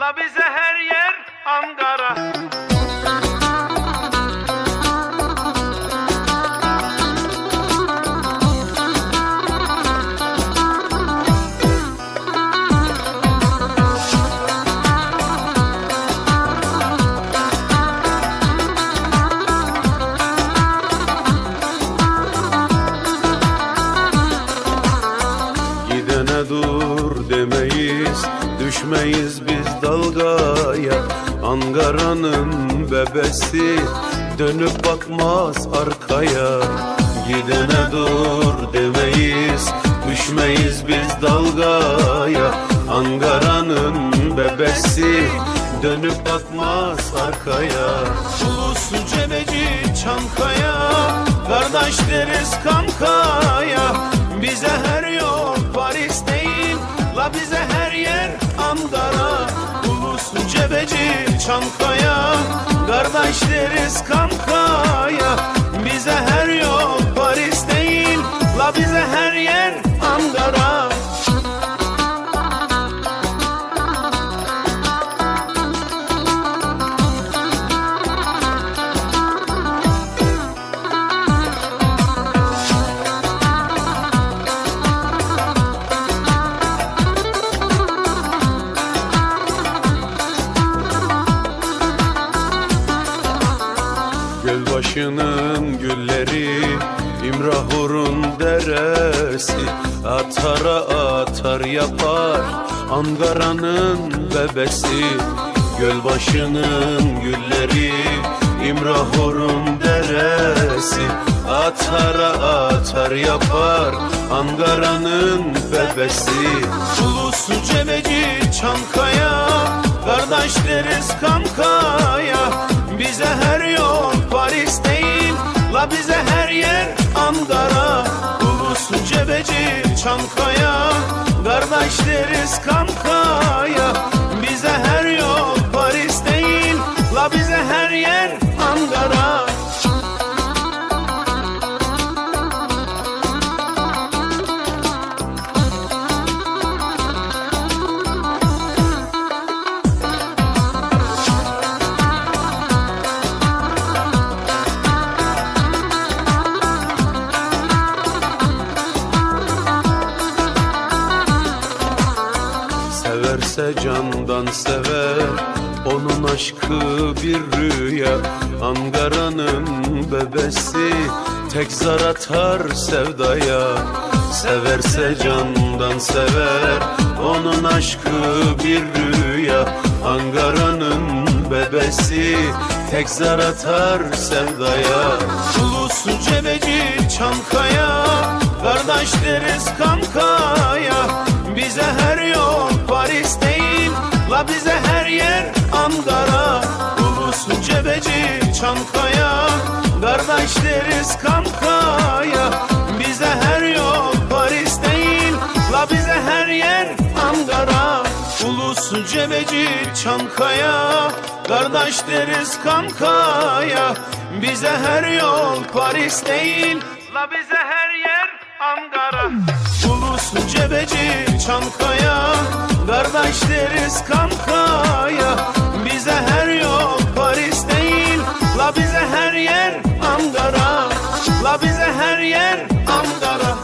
La bize her yer Ankara. Gidene dur demeyiz, düşmeyiz biz dalgaya. Ankara'nın bebesi dönüp bakmaz arkaya. Gidene dur demeyiz, düşmeyiz biz dalgaya. Ankara'nın bebesi dönüp bakmaz arkaya. Ulusu Cebeci Çankaya, kardeş deriz kankaya. Bize her yol Paris değil, la bize her yer Ankara. Ulusu Cebeci Çankaya, kardeş deriz kankaya. Bize her yol Paris değil, la bize her yer Ankara. Gölbaşının gülleri, İmrahur'un deresi, atara atar yapar Ankara'nın bebesi. Gölbaşının gülleri, İmrahur'un deresi, atara atar yapar Ankara'nın bebesi. Ulusu Cebeci Çankaya, kardeş deriz kankaya. Bize her yol Paris değil, la bize her yer Ankara. Ulusu Cebeci Çankaya, kardeş deriz kankaya. Bize her yol Paris değil, la bize her yer Ankara. Severse candan sever, onun aşkı bir rüya. Ankara'nın bebesi tek zar atar sevdaya. Severse candan sever, onun aşkı bir rüya. Ankara'nın bebesi tek zar atar sevdaya. Ulusu Cebeci Çankaya, kardeş deriz kankaya. Bize her yol Paris değil, la bize her yer Ankara. Ulusu Cebeci Çankaya, kardeş deriz kankaya. Bize her yol Paris değil, la bize her yer Ankara. Ulusu Cebeci Çankaya, kardeş deriz kankaya. Bize her yol Paris değil, la bize her yer Ankara. Ulusu Cebeci Çankaya, kardeş deriz kankaya. Bize her yol Paris değil, la bize her yer Ankara. La bize her yer Ankara.